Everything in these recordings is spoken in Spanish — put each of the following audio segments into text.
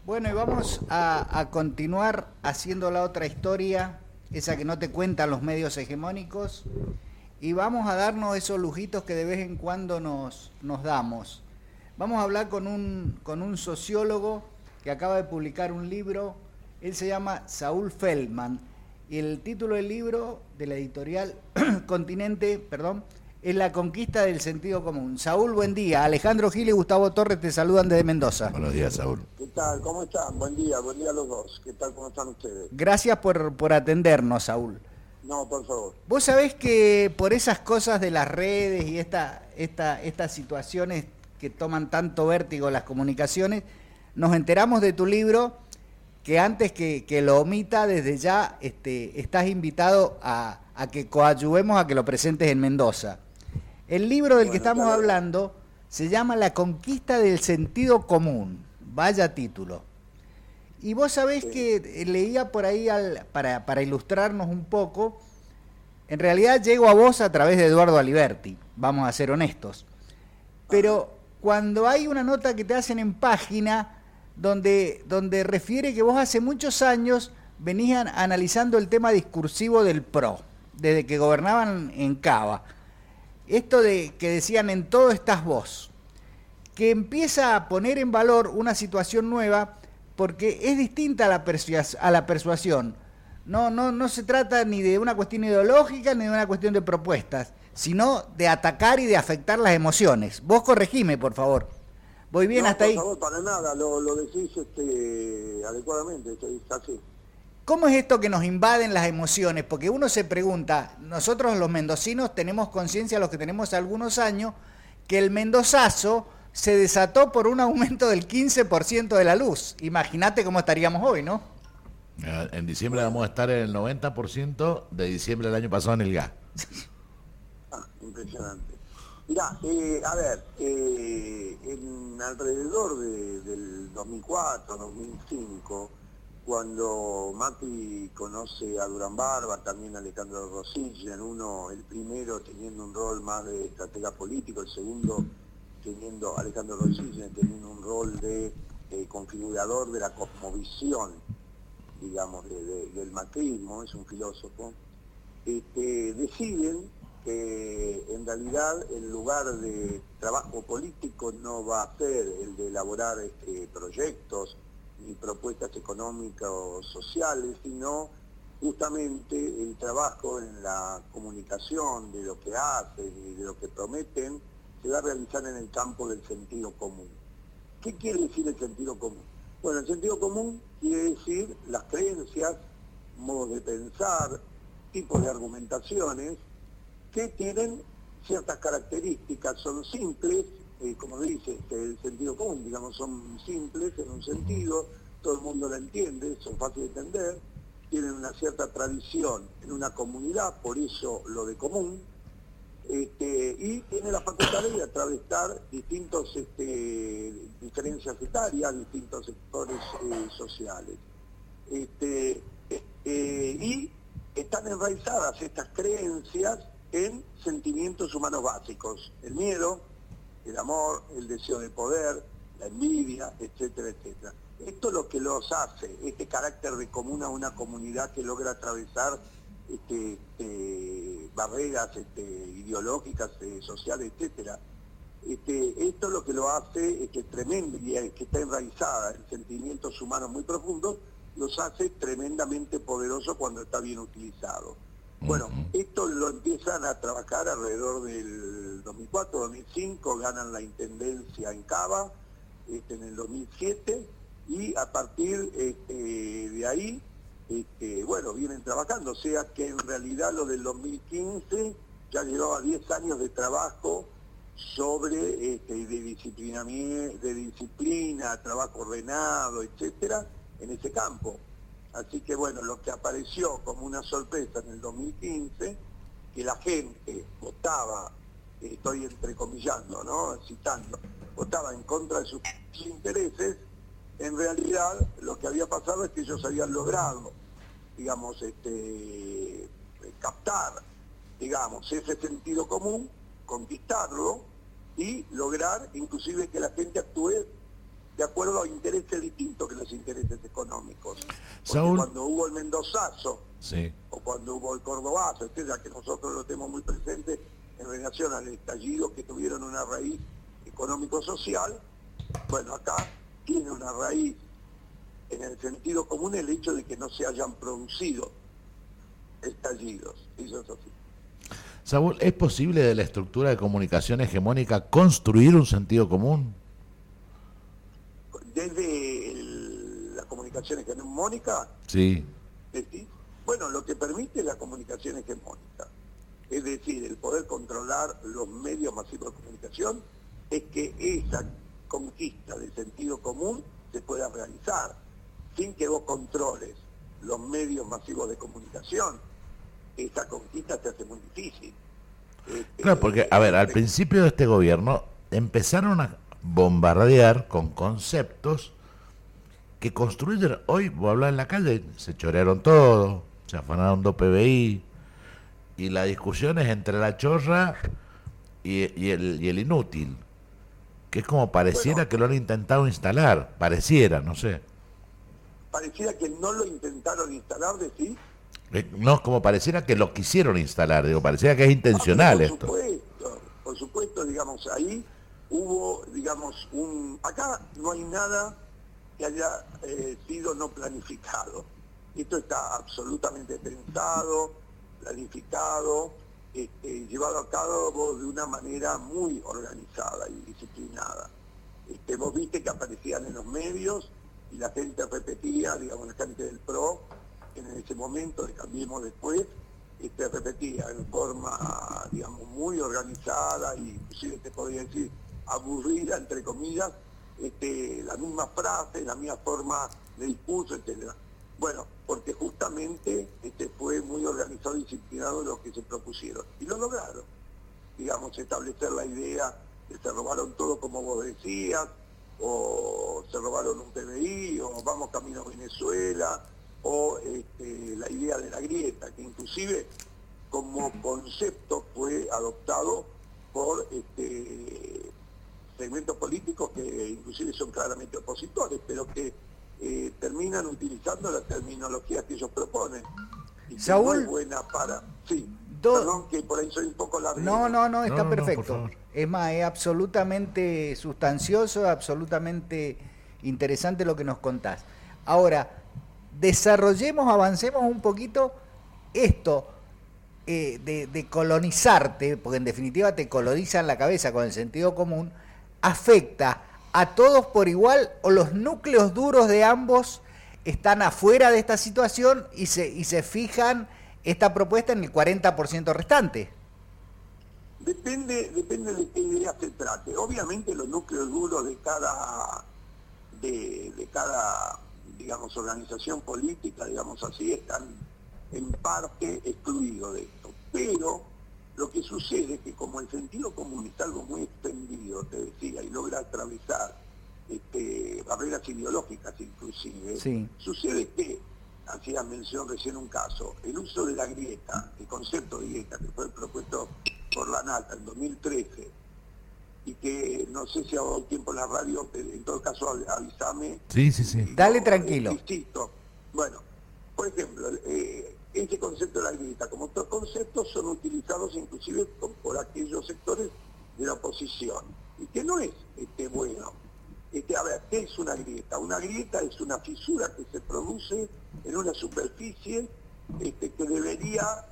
Bueno, y vamos a continuar haciendo la otra historia, esa que no te cuentan los medios hegemónicos, y vamos a darnos esos lujitos que de vez en cuando nos damos. Vamos a hablar con un sociólogo que acaba de publicar un libro. Él se llama Saúl Feldman, y el título del libro de la editorial Continente, es La conquista del sentido común. Saúl, buen día. Alejandro Gil y Gustavo Torres te saludan desde Mendoza. Buenos días, Saúl. ¿Qué tal? ¿Cómo están? Buen día a los dos. ¿Qué tal? ¿Cómo están ustedes? Gracias por atendernos, Saúl. No, por favor. Vos sabés que por esas cosas de las redes y estas situaciones que toman tanto vértigo las comunicaciones, nos enteramos de tu libro, que antes que lo omita, desde ya estás invitado a que coadyuvemos a que lo presentes en Mendoza. El libro del que estamos hablando se llama La conquista del sentido común. Vaya título. Y vos sabés que leía por ahí, para ilustrarnos un poco, en realidad llego a vos a través de Eduardo Aliberti, vamos a ser honestos. Pero cuando hay una nota que te hacen en página, donde refiere que vos hace muchos años venían analizando el tema discursivo del PRO, desde que gobernaban en Cava. Esto de que decían en todo estás vos, que empieza a poner en valor una situación nueva, porque es distinta a la persuasión. No se trata ni de una cuestión ideológica ni de una cuestión de propuestas, sino de atacar y de afectar las emociones. Vos corregime, por favor. ¿Voy bien hasta ahí? No, por favor, para nada, lo decís adecuadamente, está así. ¿Cómo es esto que nos invaden las emociones? Porque uno se pregunta, nosotros los mendocinos tenemos conciencia, los que tenemos algunos años, que el mendozazo se desató por un aumento del 15% de la luz. Imagínate cómo estaríamos hoy, ¿no? En diciembre vamos a estar en el 90% de diciembre del año pasado en el gas. Impresionante. Mirá, en alrededor del 2004, 2005, cuando Macri conoce a Durán Barba, también a Alejandro Rossignol, el primero teniendo un rol más de estratega político, el segundo teniendo Alejandro Rossignol teniendo un rol de configurador de la cosmovisión, digamos, del macrismo, es un filósofo, deciden que en realidad el lugar de trabajo político no va a ser el de elaborar proyectos ni propuestas económicas o sociales, sino justamente el trabajo en la comunicación de lo que hacen y de lo que prometen se va a realizar en el campo del sentido común. ¿Qué quiere decir el sentido común? Bueno, el sentido común quiere decir las creencias, modos de pensar, tipos de argumentaciones que tienen ciertas características, son simples, como dice el sentido común, digamos, son simples en un sentido, todo el mundo la entiende, son fáciles de entender, tienen una cierta tradición en una comunidad, por eso lo de común, y tiene la facultad de atravesar diferencias etarias, distintos sectores sociales. Y están enraizadas estas creencias en sentimientos humanos básicos: el miedo, el amor, el deseo de poder, la envidia, etcétera, etcétera. Esto es lo que los hace, este carácter de común a una comunidad que logra atravesar barreras ideológicas, sociales, etcétera. Esto es lo que lo hace tremendo, y que está enraizada en sentimientos humanos muy profundos, los hace tremendamente poderosos cuando está bien utilizado. Bueno, esto lo empiezan a trabajar alrededor del 2004-2005, ganan la intendencia en Cava en el 2007, y a partir de ahí, vienen trabajando, o sea que en realidad lo del 2015 ya llevaba 10 años de trabajo sobre de disciplina, trabajo ordenado, etcétera, en ese campo. Así que bueno, lo que apareció como una sorpresa en el 2015, que la gente votaba, estoy entrecomillando, ¿no?, citando, votaba en contra de sus intereses, en realidad lo que había pasado es que ellos habían logrado, digamos, captar, digamos, ese sentido común, conquistarlo y lograr inclusive que la gente actúe de acuerdo a intereses distintos que les Saúl. Cuando hubo el Mendozazo, Sí. o cuando hubo el Cordobazo, etcétera, que nosotros lo tenemos muy presente en relación al estallido que tuvieron una raíz económico-social, bueno, acá tiene una raíz en el sentido común el hecho de que no se hayan producido estallidos. Eso es así. Saúl, ¿es posible de la estructura de comunicación hegemónica construir un sentido común? Desde la comunicación hegemónica, Sí. ¿sí? Bueno, lo que permite la comunicación hegemónica, es decir, el poder controlar los medios masivos de comunicación, es que esa conquista del sentido común se pueda realizar sin que vos controles los medios masivos de comunicación. Esa conquista se hace muy difícil. Claro, porque, a ver, al principio de este gobierno empezaron a bombardear con conceptos que construyeron. Hoy, vos hablas en la calle, se chorearon todo, se afanaron 2 PBI, y la discusión es entre la chorra y el inútil, que es como pareciera Bueno, que lo han intentado instalar, pareciera, no sé. pareciera que no lo intentaron instalar, decís. No, como pareciera que lo quisieron instalar, digo, pareciera que es intencional esto. Por supuesto, digamos, ahí hubo, digamos, acá no hay nada que haya sido no planificado. Esto está absolutamente pensado, planificado, llevado a cabo de una manera muy organizada y disciplinada. Vos viste que aparecían en los medios y la gente repetía, digamos, la gente del PRO, en ese momento de Cambiemos Después, repetía en forma, digamos, muy organizada y inclusive te podría decir aburrida, entre comillas, la misma frase, la misma forma de discurso, etcétera. Bueno, porque justamente fue muy organizado y disciplinado lo que se propusieron. Y lo lograron, digamos, establecer la idea de se robaron todo como vos decías, o se robaron un PBI, o vamos camino a Venezuela, o la idea de la grieta, que inclusive como concepto fue adoptado por segmentos políticos que inclusive son claramente opositores, pero que terminan utilizando la terminología que ellos proponen. Y Saúl, que no es buena para... Sí, Do- perdón que por ahí soy un poco largo. No, está No, por perfecto. favor. Es más, es absolutamente sustancioso, absolutamente interesante lo que nos contás. Ahora, desarrollemos, avancemos un poquito esto de colonizarte, porque en definitiva te colonizan la cabeza con el sentido común, afecta a todos por igual o los núcleos duros de ambos están afuera de esta situación y se fijan esta propuesta en el 40% restante. Depende de qué idea se trate. Obviamente los núcleos duros de cada, digamos, organización política, digamos así, están en parte excluidos de esto. Pero lo que sucede es que como el sentido común es algo muy extendido, te decía, y logra atravesar barreras ideológicas inclusive, Sí. sucede que, hacía mención recién un caso, el uso de la grieta, el concepto de grieta que fue propuesto por la Nata en 2013, y que no sé si ha dado tiempo en la radio, pero en todo caso avísame. Sí, sí, sí. Dale tranquilo. Insisto. Bueno, por ejemplo, ese concepto de la grieta, como otros conceptos, son utilizados inclusive por aquellos sectores de la oposición, y que no es bueno. A ver, ¿qué es una grieta? Una grieta es una fisura que se produce en una superficie que debería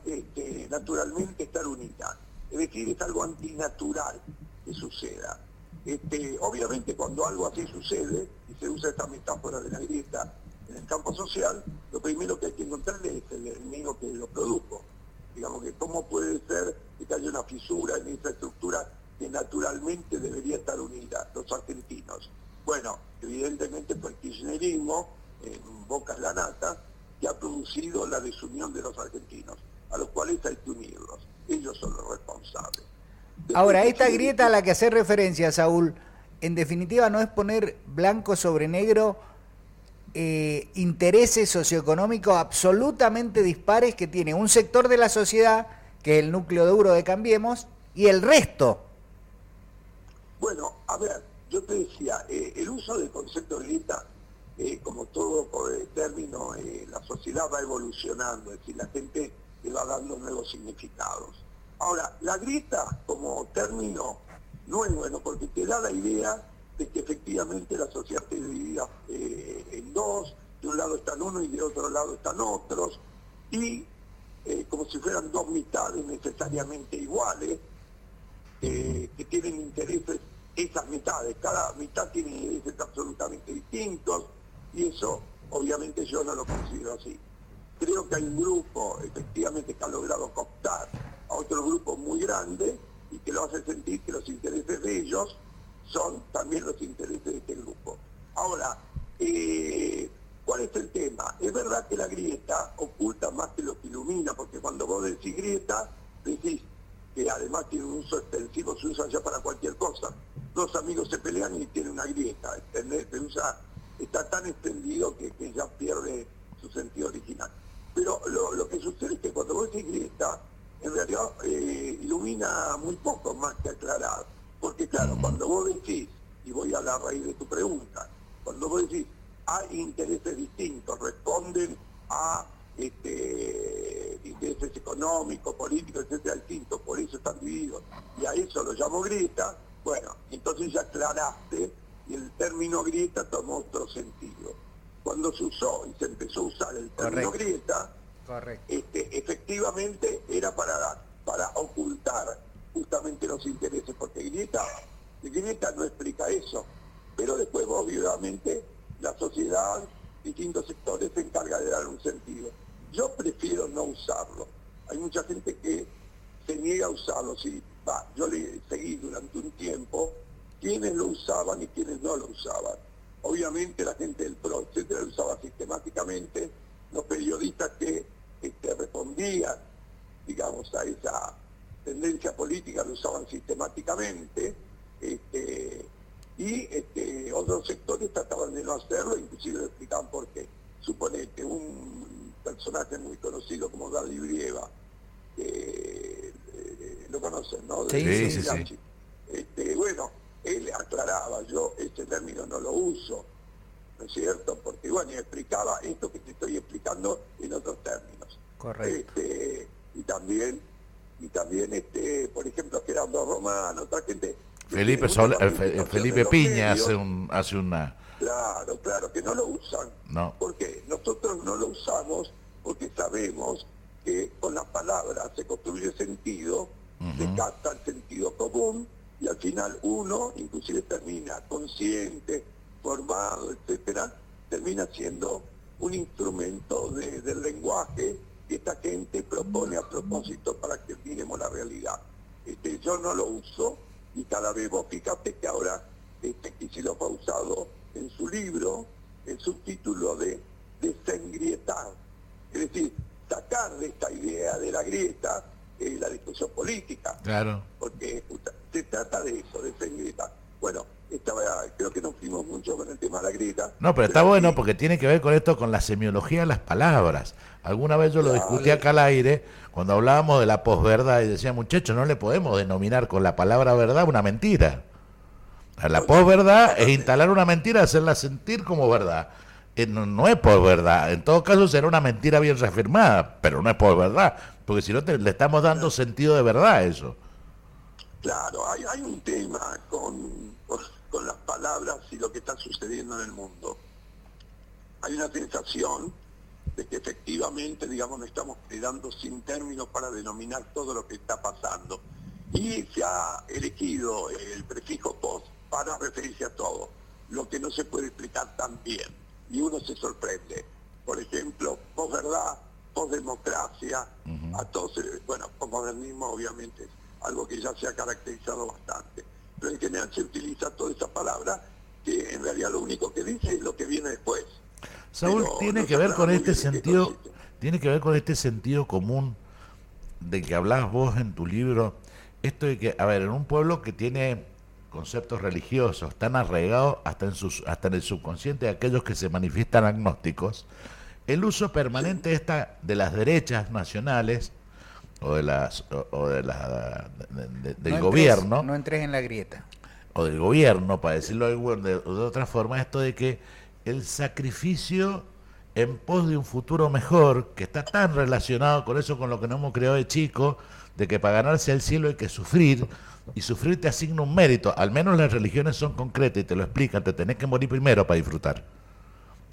naturalmente estar unida. Es decir, es algo antinatural que suceda. Obviamente cuando algo así sucede, y se usa esta metáfora de la grieta en el campo social, lo primero que hay que encontrarle es el enemigo que lo produjo. Digamos que cómo puede ser que haya una fisura en esa estructura que naturalmente debería estar unida, los argentinos. Bueno, evidentemente fue el kirchnerismo, en boca de la Nata, que ha producido la desunión de los argentinos, a los cuales hay que unirlos. Ellos son los responsables. Ahora, esta grieta a la que hace referencia, Saúl, en definitiva no es poner blanco sobre negro intereses socioeconómicos absolutamente dispares que tiene un sector de la sociedad, que es el núcleo duro de Cambiemos, y el resto. Bueno, a ver, yo te decía, el uso del concepto de grieta, como todo término, la sociedad va evolucionando, es decir, la gente le va dando nuevos significados. Ahora, la grieta como término no es bueno porque te da la idea de que efectivamente la sociedad se divide en dos, de un lado están unos y de otro lado están otros, y como si fueran dos mitades necesariamente iguales, que tienen intereses, esas mitades, cada mitad tiene intereses absolutamente distintos, y eso obviamente yo no lo considero así. Creo que hay un grupo efectivamente que ha logrado cooptar a otro grupo muy grande y que lo hace sentir que los intereses de ellos son también los intereses de este grupo. Ahora, ¿cuál es el tema? Es verdad que la grieta oculta más que lo que ilumina, porque cuando vos decís grieta, decís que además tiene un uso extensivo, se usa ya para cualquier cosa. Dos amigos se pelean y tienen una grieta, ¿entendés? Se usa, está tan extendido que ya pierde su sentido original. Pero lo que sucede es que cuando vos decís grieta, en realidad ilumina muy poco más que aclarar. Porque claro, cuando vos decís, y voy a la raíz de tu pregunta, cuando vos decís, hay intereses distintos, responden a intereses económicos, políticos, etcétera, distintos, por eso están divididos, y a eso lo llamo grieta, bueno, entonces ya aclaraste, y el término grieta tomó otro sentido. Cuando se usó y se empezó a usar el término grieta, efectivamente era para ocultar justamente los intereses, porque grieta no explica eso, pero después obviamente la sociedad, distintos sectores se encarga de dar un sentido. Yo prefiero no usarlo. Hay mucha gente que se niega a usarlo. Yo le seguí durante un tiempo quienes lo usaban y quienes no lo usaban. Obviamente la gente del PRO, etcétera, lo usaba sistemáticamente. Los periodistas que respondían, digamos, a esa tendencia política lo usaban sistemáticamente. Y otros sectores trataban de no hacerlo, inclusive lo explicaban por qué. Suponete, un personaje muy conocido como Daddy Brieva, lo conocen, ¿no? Sí. Bueno, él aclaraba, yo este término no lo uso, ¿no es cierto? Porque, bueno, y explicaba esto que te estoy explicando en otros términos. Correcto. Y también, por ejemplo, Gerardo Romano, otra gente... Felipe Piña hace una... Claro, que no lo usan. No. Porque nosotros no lo usamos porque sabemos que con las palabras se construye sentido, se capta el sentido común y al final uno, inclusive termina consciente, formado, etcétera, termina siendo un instrumento del lenguaje que esta gente propone a propósito para que miremos la realidad. Yo no lo uso y cada vez vos fíjate que ahora Kicillof ha usado en su libro el subtítulo de desengrietar, es decir, sacar de esta idea de la grieta la discusión política. Claro. Porque se trata de eso, desengrietar. Bueno, creo que nos fuimos mucho con el tema de la grieta. No, pero está bueno porque tiene que ver con esto, con la semiología de las palabras. Alguna vez yo lo discutí acá al aire, cuando hablábamos de la posverdad, y decía, muchachos, no le podemos denominar con la palabra verdad una mentira. La posverdad es instalar una mentira, hacerla sentir como verdad. No es posverdad. En todo caso será una mentira bien reafirmada, pero no es posverdad, porque si no le estamos dando sentido de verdad a eso. Claro, hay un tema con las palabras y lo que está sucediendo en el mundo. Hay una sensación de que efectivamente, digamos, nos estamos quedando sin términos para denominar todo lo que está pasando. Y se ha elegido el prefijo post para referirse a todo, lo que no se puede explicar tan bien. Y uno se sorprende. Por ejemplo, posverdad, posdemocracia, a todos, bueno, posmodernismo obviamente es algo que ya se ha caracterizado bastante. Pero en general se utiliza toda esa palabra que en realidad lo único que dice es lo que viene después. Saúl, Pero tiene no que ver con este sentido, consiste. tiene que ver con este sentido común del que hablabas vos en tu libro, esto de que, a ver, en un pueblo que tiene conceptos religiosos tan arraigados hasta en el subconsciente de aquellos que se manifiestan agnósticos, el uso permanente de las derechas nacionales del gobierno, No entres en la grieta. o del gobierno, para decirlo de otra forma, esto de que el sacrificio en pos de un futuro mejor, que está tan relacionado con eso, con lo que nos hemos creado de chico, de que para ganarse el cielo hay que sufrir, y sufrir te asigna un mérito. Al menos las religiones son concretas y te lo explican, te tenés que morir primero para disfrutar.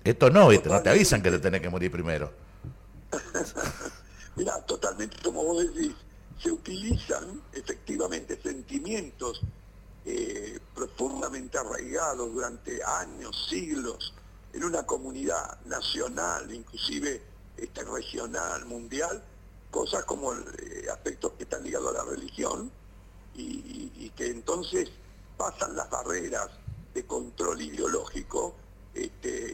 Esto no, ¿viste? No te avisan que te tenés que morir primero. Mirá, totalmente como vos decís, se utilizan efectivamente sentimientos profundamente arraigados durante años, siglos, en una comunidad nacional, inclusive regional, mundial, cosas como aspectos que están ligados a la religión y que entonces pasan las barreras de control ideológico,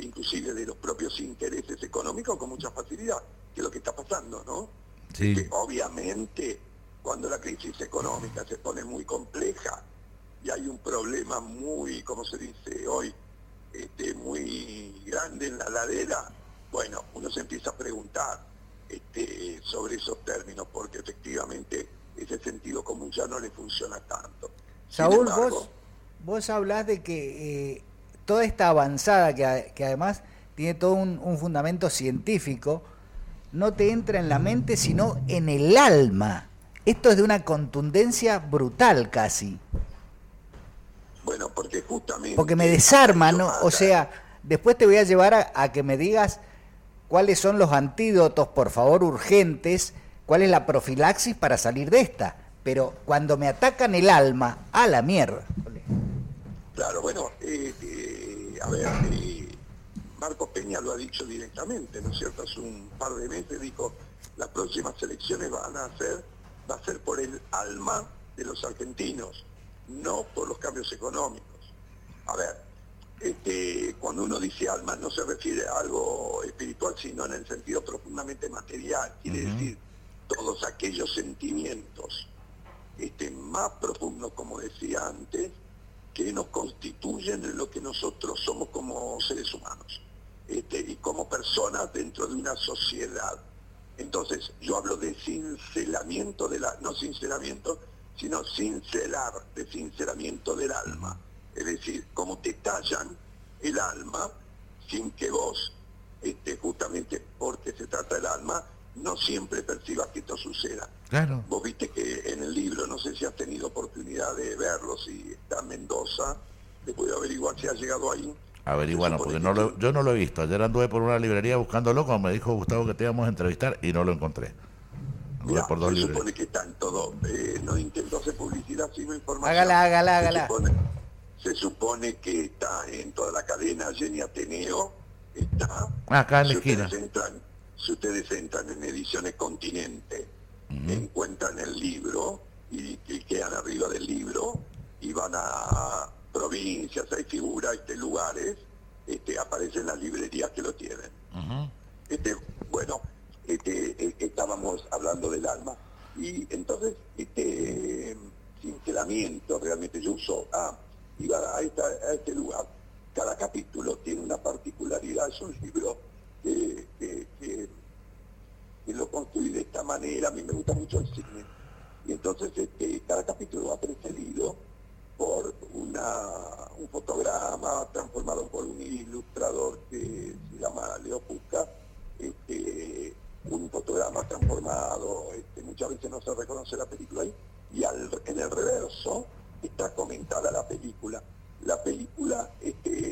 inclusive de los propios intereses económicos con mucha facilidad, que es lo que está pasando, ¿no? Sí. Que obviamente cuando la crisis económica se pone muy compleja y hay un problema muy, como se dice hoy, muy grande en la ladera, bueno, uno se empieza a preguntar sobre esos términos, porque efectivamente ese sentido común ya no le funciona tanto. Saúl, vos hablás de que toda esta avanzada, que además tiene todo un fundamento científico, no te entra en la mente sino en el alma. Esto es de una contundencia brutal casi. Bueno, porque justamente... Porque me desarma, ¿no? O sea, después te voy a llevar a que me digas cuáles son los antídotos, por favor, urgentes, cuál es la profilaxis para salir de esta. Pero cuando me atacan el alma, a la mierda. Claro, bueno, a ver, Marcos Peña lo ha dicho directamente, ¿no es cierto? Hace un par de meses dijo, las próximas elecciones va a ser por el alma de los argentinos, no por los cambios económicos. A ver, cuando uno dice alma no se refiere a algo espiritual, sino en el sentido profundamente material, quiere decir todos aquellos sentimientos más profundos, como decía antes, que nos constituyen en lo que nosotros somos como seres humanos y como personas dentro de una sociedad. Entonces, yo hablo de cincelamiento no sinceramiento, sino de sinceramiento del alma. Es decir, cómo te tallan el alma sin que vos, justamente porque se trata del alma, no siempre percibas que esto suceda. Claro. Vos viste que en el libro, no sé si has tenido oportunidad de verlo, si está en Mendoza, después de averiguar si ha llegado ahí. Averiguano, porque yo no lo he visto. Ayer anduve por una librería buscándolo, como me dijo Gustavo que te íbamos a entrevistar, y no lo encontré. Mirá, se supone que está en todo, no intento hacer publicidad, sino información. Hágala. Se supone que está en toda la cadena, Jenny Ateneo, está. Acá en la esquina. Si ustedes entran en Ediciones Continente, encuentran el libro y quedan arriba del libro y van a provincias, hay figuras, lugares, aparecen las librerías que lo tienen. Bueno, estábamos hablando del alma y entonces cincelamiento realmente yo uso iba a este lugar. Cada capítulo tiene una particularidad, es un libro que lo construí de esta manera. A mí me gusta mucho el cine y entonces cada capítulo va precedido por un fotograma transformado por un ilustrador que se llama Leo Puca, un fotograma transformado, muchas veces no se reconoce la película ahí, y en el reverso está comentada la película. La película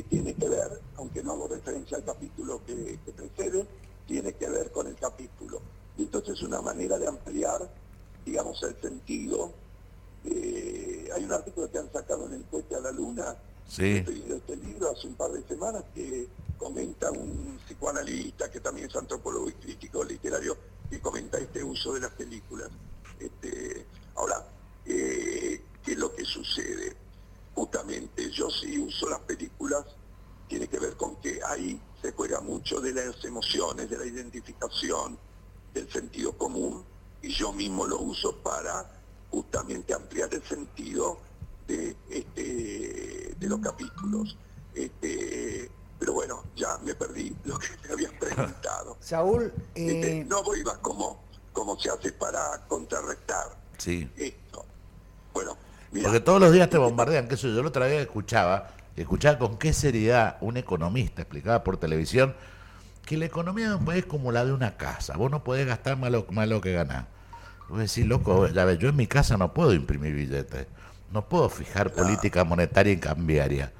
tiene que ver, aunque no hago referencia al capítulo que precede, tiene que ver con el capítulo. Y entonces es una manera de ampliar, digamos, el sentido. Hay un artículo que han sacado en el Cohete a la Luna, sí, de este libro hace un par de semanas, que comenta un psicoanalista que también es antropólogo y crítico literario, que comenta este uso de las películas. Ahora, ¿qué es lo que sucede? Justamente yo sí uso las películas, tiene que ver con que ahí se juega mucho de las emociones, de la identificación, del sentido común, y yo mismo lo uso para justamente ampliar el sentido de los capítulos. Pero bueno, ya me perdí lo que me habían preguntado. Saúl, no voy a cómo se hace para contrarrestar esto. Bueno, mira, porque todos los días te bombardean, que eso yo la otra vez escuchaba con qué seriedad un economista explicaba por televisión que la economía de un país es como la de una casa. Vos no podés gastar más lo que ganás. Vos decís, loco, ya ves, yo en mi casa no puedo imprimir billetes, no puedo fijar política monetaria y cambiaria.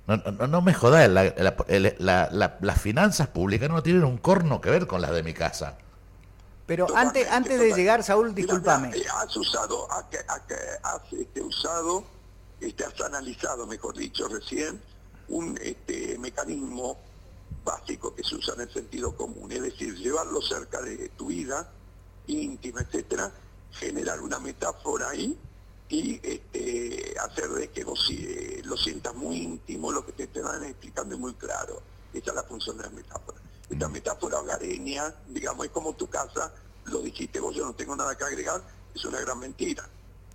No me jodás, las finanzas públicas no tienen un corno que ver con las de mi casa. Pero antes de llegar, Saúl, discúlpame. Has usado, has analizado, mejor dicho, recién, un mecanismo básico que se usa en el sentido común, es decir, llevarlo cerca de tu vida íntima, etcétera, generar una metáfora ahí y hacer de que vos lo sientas muy íntimo, lo que te van explicando es muy claro. Esa es la función de la metáfora. Esta metáfora hogareña, digamos, es como tu casa, lo dijiste vos, yo no tengo nada que agregar, es una gran mentira,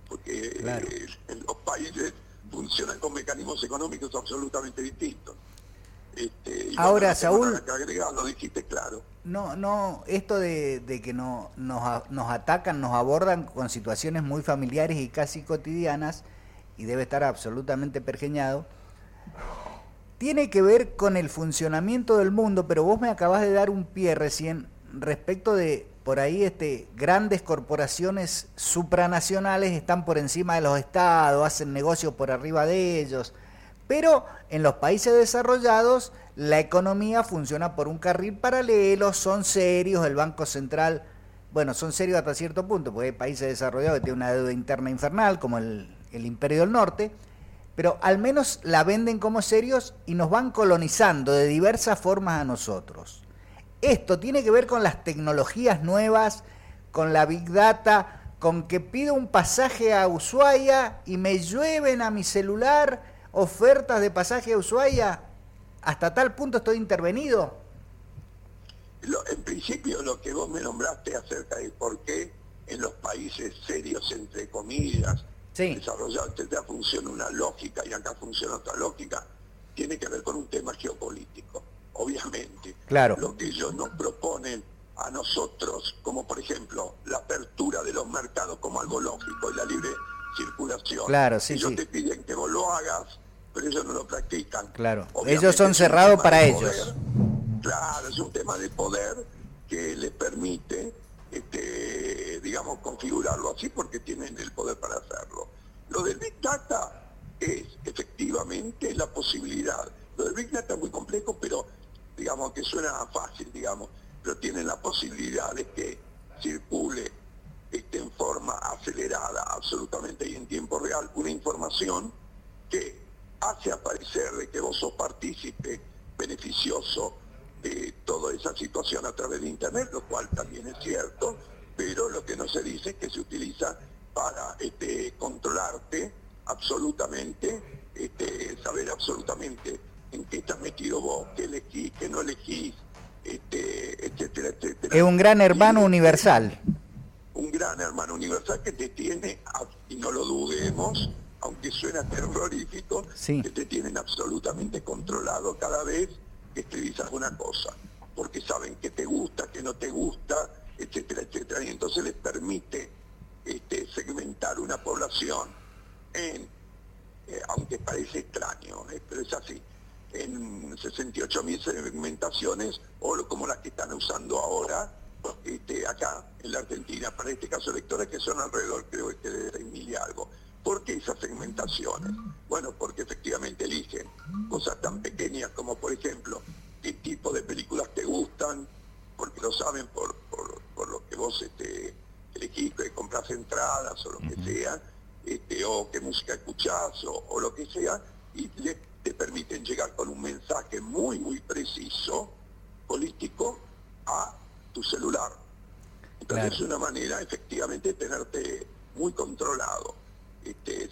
porque claro, en los países funcionan con mecanismos económicos absolutamente distintos. Ahora, no Saúl, nada que agregar, lo dijiste claro. no, esto de que nos atacan, nos abordan con situaciones muy familiares y casi cotidianas, y debe estar absolutamente pergeñado, tiene que ver con el funcionamiento del mundo, pero vos me acabás de dar un pie recién respecto de, por ahí, grandes corporaciones supranacionales están por encima de los estados, hacen negocios por arriba de ellos, pero en los países desarrollados la economía funciona por un carril paralelo, son serios, el Banco Central, bueno, son serios hasta cierto punto, porque hay países desarrollados que tienen una deuda interna infernal, como el Imperio del Norte, pero al menos la venden como serios y nos van colonizando de diversas formas a nosotros. Esto tiene que ver con las tecnologías nuevas, con la Big Data, con que pido un pasaje a Ushuaia y me llueven a mi celular ofertas de pasaje a Ushuaia. ¿Hasta tal punto estoy intervenido? En principio, lo que vos me nombraste acerca de por qué en los países serios, entre comillas, sí, desarrollados, ya funciona una lógica y acá funciona otra lógica, tiene que ver con un tema geopolítico. Obviamente, claro, lo que ellos nos proponen a nosotros, como por ejemplo la apertura de los mercados como algo lógico y la libre circulación, claro, sí, ellos sí, te piden que vos lo hagas, pero ellos no lo practican. claro, Obviamente, ellos son cerrados para ellos. Claro, es un tema de poder que les permite, digamos, configurarlo así porque tienen el poder para hacerlo. Lo del Big Data es efectivamente la posibilidad. Lo del Big Data es muy complejo, pero digamos que suena fácil, digamos, pero tienen la posibilidad de que circule en forma acelerada, absolutamente y en tiempo real, una información que hace aparecer de que vos sos partícipe beneficioso de toda esa situación a través de Internet, lo cual también es cierto, pero lo que no se dice es que se utiliza para controlarte absolutamente, saber absolutamente en qué estás metido vos, qué elegís, qué no elegís, etcétera, etcétera. Es un gran hermano universal. Un gran hermano universal que te tiene, y no lo dudemos, aunque suena terrorífico, sí, que te tienen absolutamente controlado cada vez que escribís alguna cosa, porque saben que te gusta, que no te gusta, etcétera, etcétera, y entonces les permite segmentar una población en, aunque parece extraño, pero es así, en 68.000 segmentaciones, o como las que están usando ahora, acá en la Argentina, para este caso electorales, que son alrededor, creo que de 6.000 y algo. ¿Por qué esas segmentaciones? Bueno, porque efectivamente eligen cosas tan pequeñas como, por ejemplo, qué tipo de películas te gustan, porque lo saben por lo que vos elegís, que compras entradas o lo que sea, o qué música escuchás o lo que sea, y te permiten llegar con un mensaje muy, muy preciso, político, a tu celular. Entonces claro, es una manera efectivamente de tenerte muy controlado.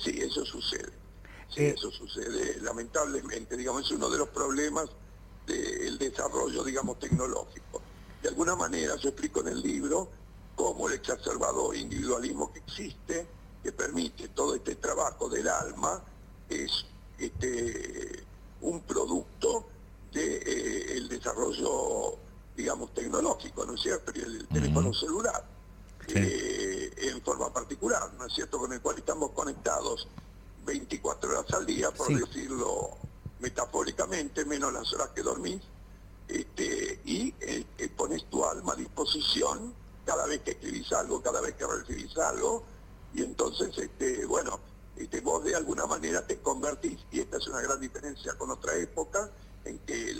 Sí, eso sucede. Sí, eso sucede, lamentablemente, digamos, es uno de los problemas del desarrollo, digamos, tecnológico. De alguna manera, yo explico en el libro cómo el exacerbado individualismo que existe, que permite todo este trabajo del alma, es un producto del desarrollo, digamos, tecnológico, ¿no es cierto? Y el teléfono celular. Sí. En forma particular, ¿no es cierto?, con el cual estamos conectados 24 horas al día, por decirlo metafóricamente, menos las horas que dormís, y y pones tu alma a disposición cada vez que escribís algo, cada vez que recibís algo, y entonces, vos de alguna manera te convertís, y esta es una gran diferencia con otra época, en que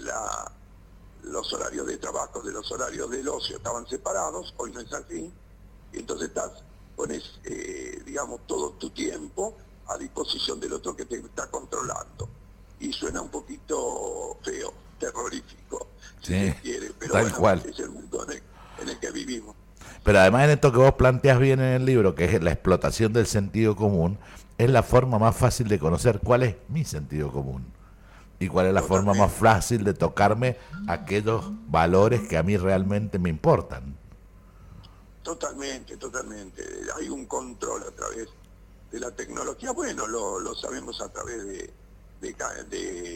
los horarios de trabajo de los horarios del ocio estaban separados. Hoy no es así, y entonces pones, todo tu tiempo a disposición del otro que te está controlando. Y suena un poquito feo, terrorífico, si Sí, se quiere, pero tal bueno, cual. es el mundo en el que vivimos. Pero además en esto que vos planteas bien en el libro, que es la explotación del sentido común, es la forma más fácil de conocer cuál es mi sentido común y cuál es la forma más fácil de tocarme aquellos valores que a mí realmente me importan. Totalmente. Hay un control a través de la tecnología. Bueno, lo sabemos a través de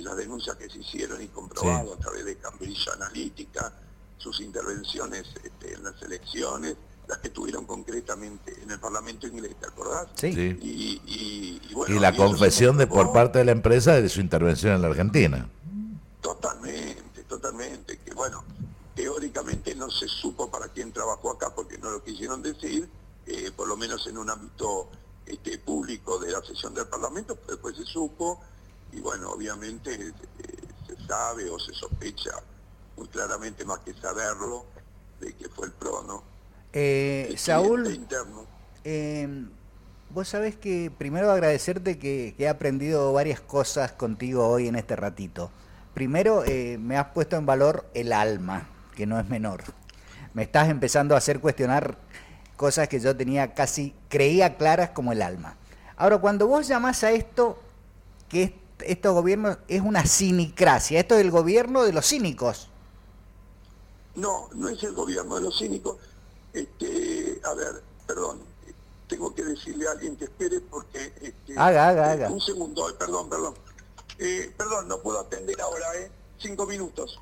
las denuncias que se hicieron y comprobado, sí, a través de Cambridge Analytica, sus intervenciones en las elecciones, las que tuvieron concretamente en el Parlamento inglés, ¿te acordás? Sí. Bueno, y la confesión por parte de la empresa de su intervención en la Argentina. Totalmente, que bueno, teóricamente no se supo para quién trabajó acá porque no lo quisieron decir, por lo menos en un ámbito público de la sesión del Parlamento, pero después se supo, y bueno, obviamente se sabe o se sospecha muy claramente, más que saberlo, de que fue el PRO, ¿no? Saúl, interno. Vos sabés que primero agradecerte que he aprendido varias cosas contigo hoy en este ratito. Primero, me has puesto en valor el alma, que no es menor. Me estás empezando a hacer cuestionar cosas que yo creía claras, como el alma. Ahora, cuando vos llamás a esto, que estos gobiernos es una cinicracia, esto es el gobierno de los cínicos. No es el gobierno de los cínicos. A ver, perdón, tengo que decirle a alguien que espere porque... Haga. Un segundo, perdón. Perdón, no puedo atender ahora, 5 minutos.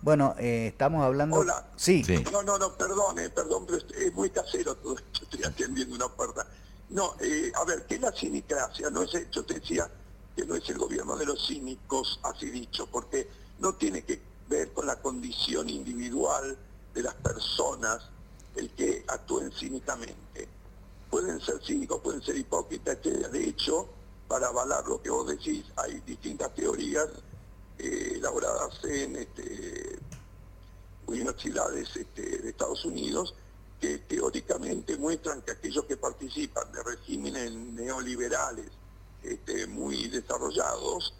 Bueno, estamos hablando... Hola. Sí. No, perdón, pero es muy casero todo esto, estoy atendiendo una puerta. No, a ver, ¿qué es la cinicracia? Yo te decía que no es el gobierno de los cínicos, así dicho, porque no tiene que ver con la condición individual de las personas el que actúen cínicamente. Pueden ser cínicos, pueden ser hipócritas, etc. De hecho, para avalar lo que vos decís, hay distintas teorías elaboradas en universidades de Estados Unidos, que teóricamente muestran que aquellos que participan de regímenes neoliberales muy desarrollados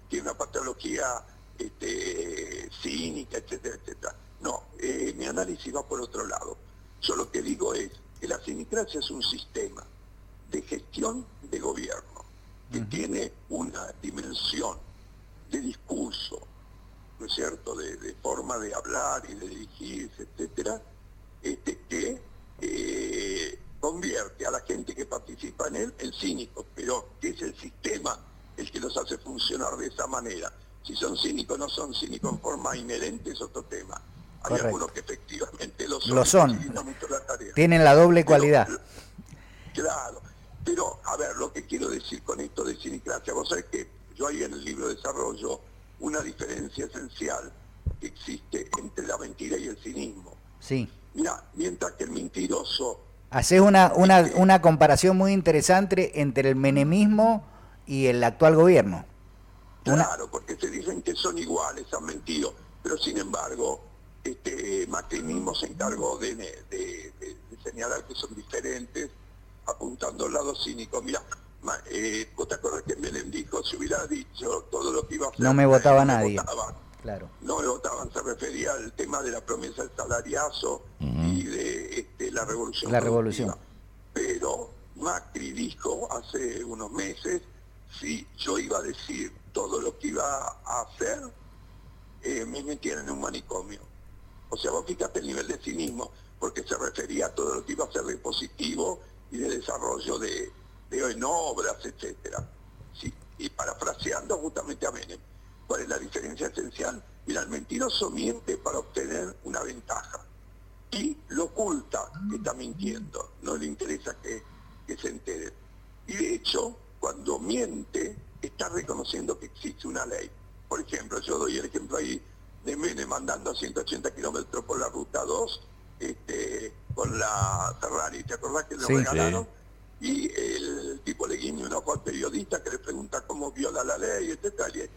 tienen una patología cínica, etcétera. No, mi análisis va por otro lado. Yo lo que digo es que la cinicracia es un sistema de gestión de gobierno que tiene una dimensión de discurso, ¿no es cierto?, de forma de hablar y de dirigirse, etcétera, que convierte a la gente que participa en él en cínicos, pero que es el sistema el que los hace funcionar de esa manera. Si son cínicos o no son cínicos en forma inherente es otro tema. Hay Correcto. algunos que efectivamente lo son. Mucho la tarea. Tienen la doble cualidad. Claro. Pero, a ver, lo que quiero decir con esto de cinicracia, vos sabés que yo ahí en el libro desarrollo una diferencia esencial que existe entre la mentira y el cinismo. Sí. Mira, mientras que el mentiroso... Hacés una comparación muy interesante entre el menemismo y el actual gobierno. Claro, porque se dicen que son iguales, han mentido, pero sin embargo, Macri mismo se encargó de señalar que son diferentes, apuntando al lado cínico. Mira, vos te acuerdas que Menem dijo, si hubiera dicho todo lo que iba a hacer... No me votaba no nadie. Votaban. Claro. No me votaban, se refería al tema de la promesa del salariazo y de la revolución. La revolución. Pero Macri dijo hace unos meses, si yo iba a decir todo lo que iba a hacer, me metían en un manicomio. O sea, vos fíjate el nivel de cinismo, porque se refería a todo lo que iba a ser de positivo y de desarrollo de en obras, etcétera. Sí, y parafraseando justamente a Menem, ¿cuál es la diferencia esencial? Mira, el mentiroso miente para obtener una ventaja y lo oculta que está mintiendo, no le interesa que se entere. Y de hecho, cuando miente, está reconociendo que existe una ley. Por ejemplo, yo doy el ejemplo ahí de Menem mandando a 180 kilómetros por la ruta 2, con la Ferrari, ¿te acordás que le regalaron? Y el tipo le guiña un ojo al periodista que le pregunta cómo viola la ley, etcétera, y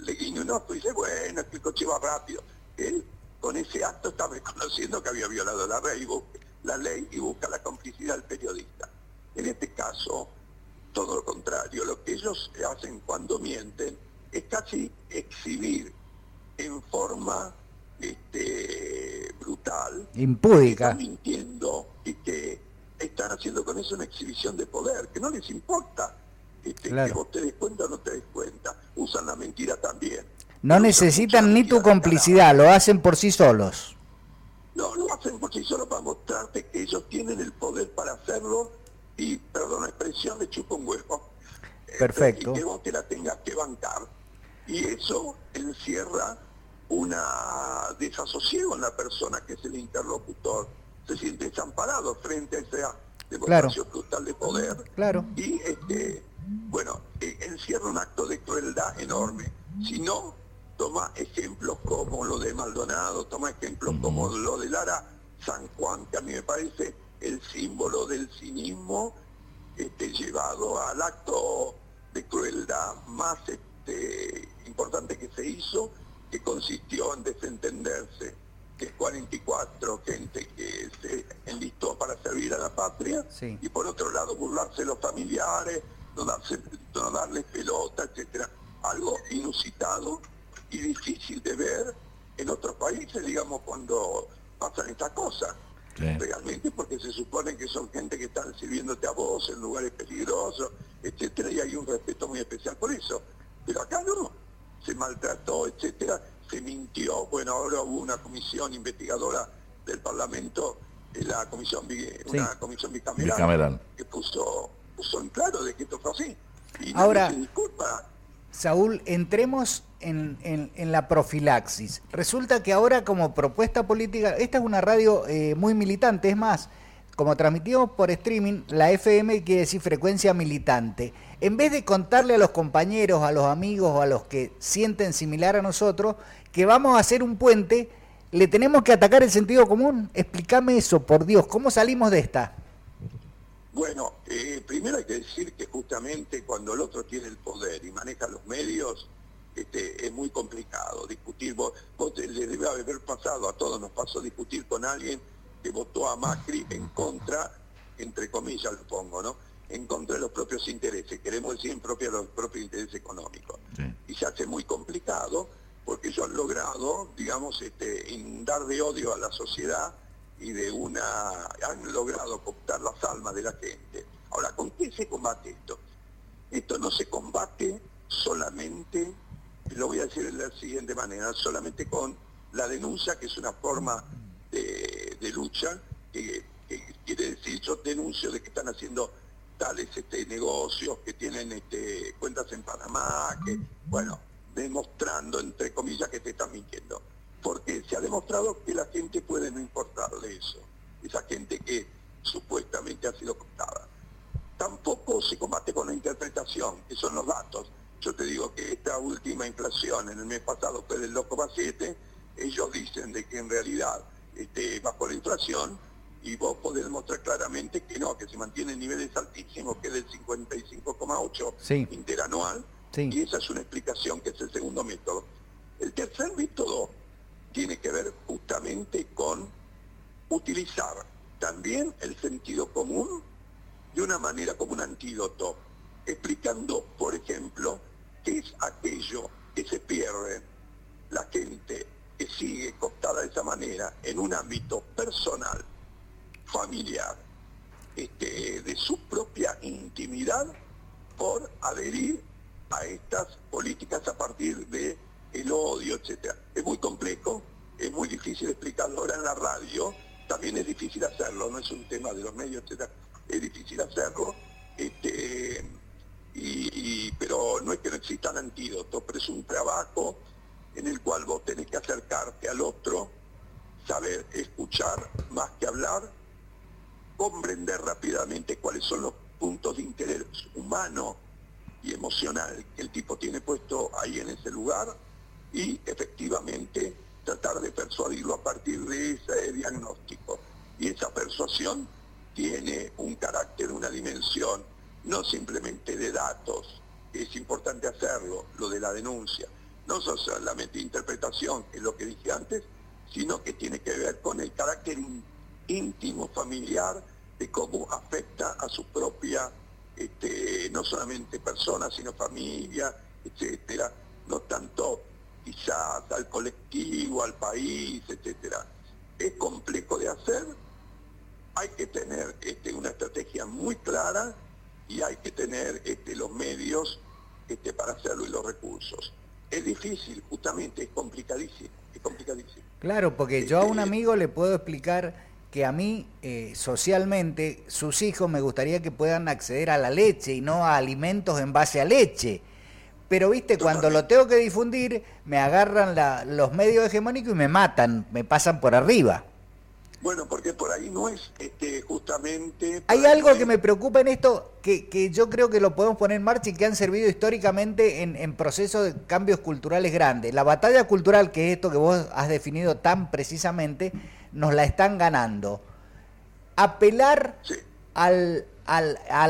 le guiña un ojo y dice, bueno, es que el coche va rápido. Él con ese acto está reconociendo que había violado la ley y busca la complicidad del periodista. En este caso, todo lo contrario, lo que ellos hacen cuando mienten es casi exhibir en forma brutal, impúdica, están mintiendo y que están haciendo con eso una exhibición de poder, que no les importa claro, que vos te des cuenta o no te des cuenta, usan la mentira también. no necesitan ni tu complicidad, lo hacen por sí solos. No, lo hacen por sí solos para mostrarte que ellos tienen el poder para hacerlo y, perdón la expresión, le chupa un huevo. Perfecto. Y que vos te la tengas que bancar. Y eso encierra una desasosiego en la persona que es el interlocutor. Se siente desamparado frente a esa demostración brutal de poder. Claro. Y, encierra un acto de crueldad enorme. Si no, toma ejemplos como lo de Maldonado, toma ejemplos como lo de Lara San Juan, que a mí me parece el símbolo del cinismo llevado al acto de crueldad más importante que se hizo, que consistió en desentenderse de 44 gente que se enlistó para servir a la patria, sí, y por otro lado burlarse de los familiares, no darles pelota, etcétera. Algo inusitado y difícil de ver en otros países, digamos, cuando pasan estas cosas. Sí. Realmente, porque se supone que son gente que están sirviéndote a vos en lugares peligrosos, etcétera, y hay un respeto muy especial por eso. Pero acá no, se maltrató, etcétera, se mintió. Bueno, ahora hubo una comisión investigadora del Parlamento, una comisión bicameral, que puso en claro de que esto fue así. Y ahora, se disculpa. Saúl, entremos en la profilaxis. Resulta que ahora, como propuesta política, esta es una radio muy militante, es más, como transmitimos por streaming, la FM quiere decir frecuencia militante. En vez de contarle a los compañeros, a los amigos o a los que sienten similar a nosotros que vamos a hacer un puente, le tenemos que atacar el sentido común. Explícame eso, por Dios, ¿cómo salimos de esta? Bueno, primero hay que decir que justamente cuando el otro tiene el poder y maneja los medios, es muy complicado discutir. Vos le debe haber pasado, a todos nos pasó discutir con alguien que votó a Macri en contra, entre comillas lo pongo, ¿no? En contra de los propios intereses, queremos decir en propia los propios intereses económicos. Sí. Y se hace muy complicado porque ellos han logrado, digamos, inundar de odio a la sociedad y han logrado cooptar las almas de la gente. Ahora, ¿con qué se combate esto? Esto no se combate solamente, lo voy a decir de la siguiente manera, solamente con la denuncia, que es una forma de lucha, que quiere decir, yo denuncio de que están haciendo tales negocios, que tienen cuentas en Panamá, que, bueno, demostrando, entre comillas, que te están mintiendo. Porque se ha demostrado que la gente puede no importarle eso, esa gente que supuestamente ha sido cooptada. Tampoco se combate con la interpretación, que son los datos. Yo te digo que esta última inflación en el mes pasado fue del 2,7, ellos dicen de que en realidad bajó la inflación, y vos podés demostrar claramente que no, que se mantiene en niveles altísimos, que es del 55,8 sí, interanual, sí, y esa es una explicación, que es el segundo método. El tercer método tiene que ver justamente con utilizar también el sentido común de una manera como un antídoto, explicando, por ejemplo, qué es aquello que se pierde la gente que sigue cooptada de esa manera en un ámbito personal, familiar, de su propia intimidad, por adherir a estas políticas a partir de el odio, etcétera. Es muy complejo, es muy difícil explicarlo ahora en la radio, también es difícil hacerlo, no es un tema de los medios, etcétera, es difícil hacerlo, pero no es que no existan antídotos, pero es un trabajo en el cual vos tenés que acercarte al otro, saber escuchar más que hablar, comprender rápidamente cuáles son los puntos de interés humano y emocional que el tipo tiene puesto ahí en ese lugar y efectivamente tratar de persuadirlo a partir de ese diagnóstico. Y esa persuasión tiene un carácter, una dimensión, no simplemente de datos, es importante hacerlo, lo de la denuncia, no solamente interpretación, que es lo que dije antes, sino que tiene que ver con el carácter íntimo, familiar, de cómo afecta a su propia, no solamente persona, sino familia, etcétera, no tanto quizás al colectivo, al país, etcétera. Es complejo de hacer, hay que tener una estrategia muy clara y hay que tener los medios para hacerlo y los recursos. Es difícil, justamente, es complicadísimo, es complicadísimo. Claro, porque yo a un amigo le puedo explicar que a mí, socialmente, sus hijos me gustaría que puedan acceder a la leche y no a alimentos en base a leche. Pero, viste, cuando lo tengo que difundir, me agarran los medios hegemónicos y me matan, me pasan por arriba. Bueno, porque por ahí no es justamente... Hay algo que me preocupa en esto, que yo creo que lo podemos poner en marcha y que han servido históricamente en procesos de cambios culturales grandes. La batalla cultural, que es esto que vos has definido tan precisamente, nos la están ganando. Apelar sí. al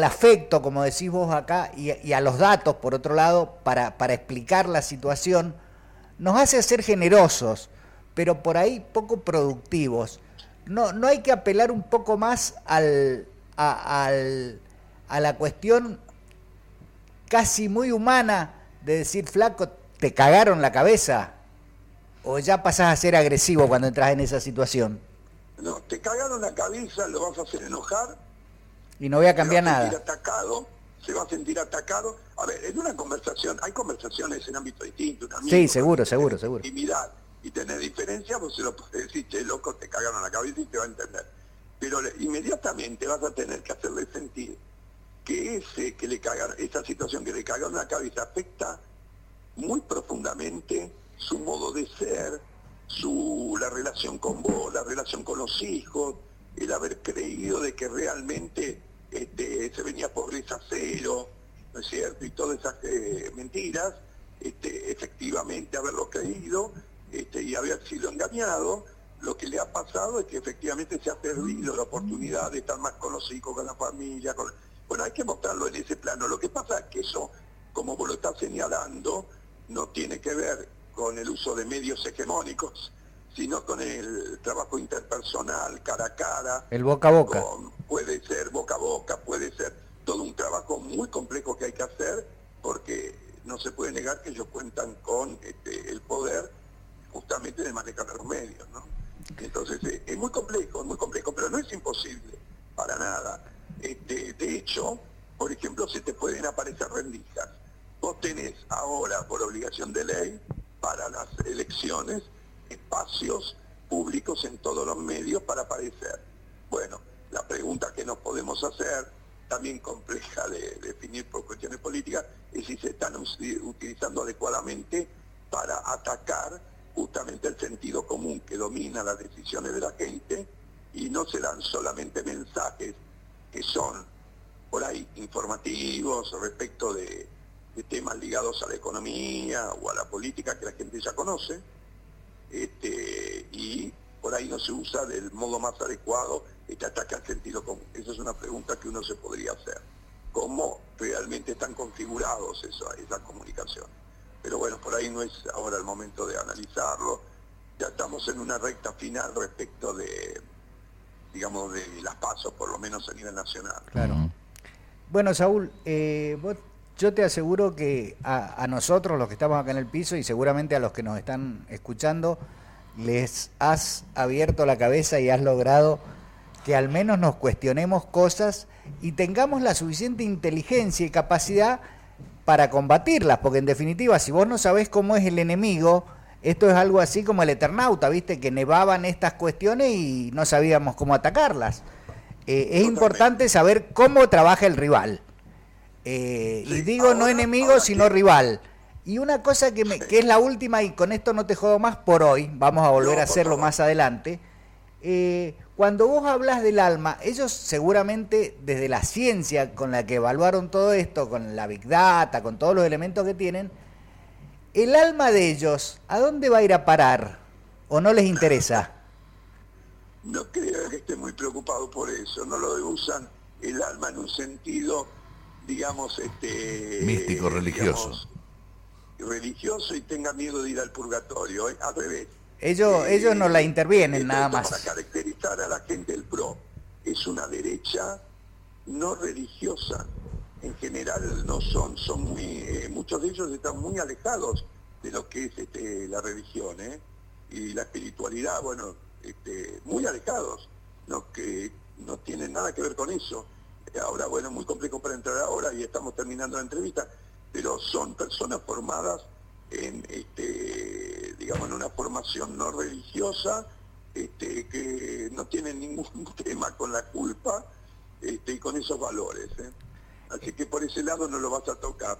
afecto, como decís vos acá, y a los datos, por otro lado, para explicar la situación, nos hace ser generosos, pero por ahí poco productivos. No hay que apelar un poco más a la cuestión casi muy humana de decir, flaco, ¿te cagaron la cabeza? ¿O ya pasás a ser agresivo cuando entras en esa situación? No, te cagaron la cabeza, lo vas a hacer enojar. Y no voy a cambiar nada. Se va a sentir atacado. A ver, en una conversación, hay conversaciones en ámbito distinto. Sí, seguro. Intimidad y tener diferencia, vos se lo podés decir, che, loco, te cagaron la cabeza y te va a entender. Pero inmediatamente vas a tener que hacerle sentir que esa situación que le cagaron la cabeza afecta muy profundamente su modo de ser, la relación con vos, la relación con los hijos, el haber creído de que realmente se venía pobreza cero, ¿no es cierto? Y todas esas mentiras, efectivamente haberlo creído y haber sido engañado. Lo que le ha pasado es que efectivamente se ha perdido la oportunidad de estar más con los hijos, con la familia. Bueno, hay que mostrarlo en ese plano. Lo que pasa es que eso, como vos lo estás señalando, no tiene que ver con el uso de medios hegemónicos, sino con el trabajo interpersonal, cara a cara. El boca a boca. Puede ser boca a boca, puede ser todo un trabajo muy complejo que hay que hacer, porque no se puede negar que ellos cuentan con el poder justamente de manejar los medios, ¿no? Entonces es muy complejo, pero no es imposible, para nada. De hecho, por ejemplo, se te pueden aparecer rendijas. Vos tenés ahora, por obligación de ley, para las elecciones, espacios públicos en todos los medios para aparecer. Bueno, la pregunta que nos podemos hacer, también compleja de definir por cuestiones políticas, es si se están utilizando adecuadamente para atacar justamente el sentido común que domina las decisiones de la gente, y no se dan solamente mensajes que son por ahí informativos respecto de temas ligados a la economía o a la política que la gente ya conoce, y por ahí no se usa del modo más adecuado este ataque al sentido común. Esa es una pregunta que uno se podría hacer. ¿Cómo realmente están configurados esas comunicaciones? Pero bueno, por ahí no es ahora el momento de analizarlo. Ya estamos en una recta final respecto de las PASO, por lo menos a nivel nacional. Claro. Bueno, Saúl, yo te aseguro que a nosotros, los que estamos acá en el piso, y seguramente a los que nos están escuchando, les has abierto la cabeza y has logrado que al menos nos cuestionemos cosas y tengamos la suficiente inteligencia y capacidad para combatirlas, porque en definitiva, si vos no sabés cómo es el enemigo, esto es algo así como el Eternauta, ¿viste? Que nevaban estas cuestiones y no sabíamos cómo atacarlas. Es importante saber cómo trabaja el rival. Y digo no enemigo, sino rival. Y una cosa que es la última, y con esto no te jodo más por hoy, vamos a volver a hacerlo más adelante, Cuando vos hablas del alma, ellos seguramente desde la ciencia con la que evaluaron todo esto, con la Big Data, con todos los elementos que tienen, el alma de ellos, ¿a dónde va a ir a parar? ¿O no les interesa? No creo que esté muy preocupado por eso, no lo usan el alma en un sentido, digamos, místico, religioso. Digamos, religioso y tenga miedo de ir al purgatorio, al revés. Ellos no la intervienen nada más. Para caracterizar a la gente del PRO, es una derecha no religiosa. En general no son muy, muchos de ellos están muy alejados de lo que es la religión, y la espiritualidad, bueno, muy alejados, no, que no tienen nada que ver con eso. Ahora, bueno, muy complejo para entrar ahora y estamos terminando la entrevista, pero son personas formadas en, digamos, en una formación no religiosa, que no tienen ningún tema con la culpa, y con esos valores, Así que por ese lado no lo vas a tocar.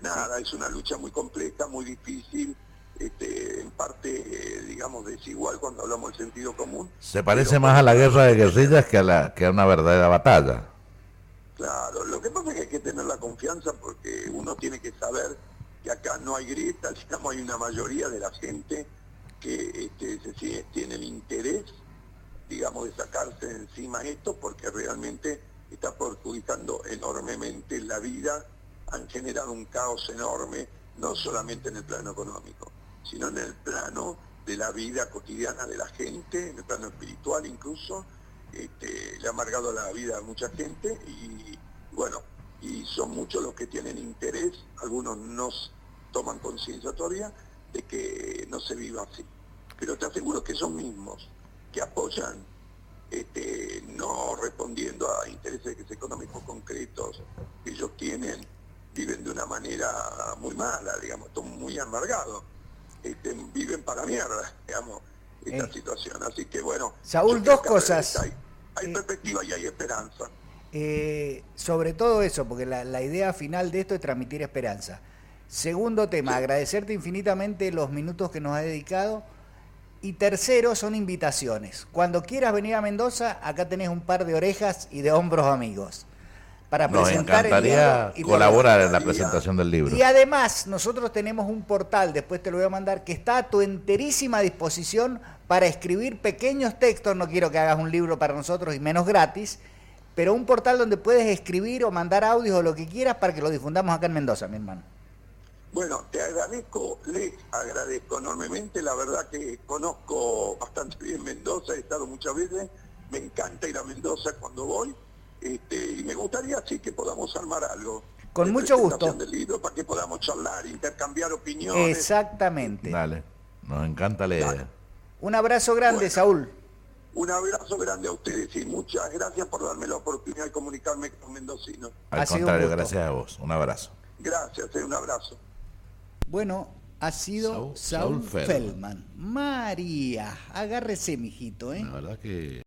Nada, es una lucha muy compleja, muy difícil, en parte, digamos, desigual cuando hablamos del sentido común. Se parece más a la guerra de guerrillas que a una verdadera batalla. Claro, lo que pasa es que hay que tener la confianza porque uno tiene que saber que acá no hay grieta, digamos, hay una mayoría de la gente que tiene el interés, digamos, de sacarse de encima esto porque realmente está perjudicando enormemente la vida, han generado un caos enorme, no solamente en el plano económico, sino en el plano de la vida cotidiana de la gente, en el plano espiritual incluso, le ha amargado la vida a mucha gente y bueno, y son muchos los que tienen interés, algunos no toman conciencia todavía de que no se viva así, pero te aseguro que son mismos que apoyan, no respondiendo a intereses económicos concretos que ellos tienen, viven de una manera muy mala, digamos, están muy amargados, viven para mierda, digamos, esta situación. Así que bueno, Saúl, dos cosas. Hay perspectiva y hay esperanza. Sobre todo eso, porque la idea final de esto es transmitir esperanza. Segundo tema, agradecerte infinitamente los minutos que nos has dedicado. Y tercero, son invitaciones. Cuando quieras venir a Mendoza, acá tenés un par de orejas y de hombros amigos para presentar el libro. Nos encantaría colaborar en la presentación del libro. Y además, nosotros tenemos un portal, después te lo voy a mandar, que está a tu enterísima disposición para escribir pequeños textos. No quiero que hagas un libro para nosotros y menos gratis, pero un portal donde puedes escribir o mandar audios o lo que quieras para que lo difundamos acá en Mendoza, mi hermano. Bueno, les agradezco enormemente, la verdad que conozco bastante bien Mendoza, he estado muchas veces, me encanta ir a Mendoza cuando voy, y me gustaría sí que podamos armar algo. Con mucho gusto. Del libro para que podamos charlar, intercambiar opiniones. Exactamente. Dale, nos encanta la idea. Un abrazo grande, Saúl. Un abrazo grande a ustedes y muchas gracias por darme la oportunidad de comunicarme con mendocinos. Al contrario, gracias a vos. Un abrazo. Gracias, un abrazo. Bueno, ha sido Saúl Feldman. María, agárrese, mijito, La verdad que...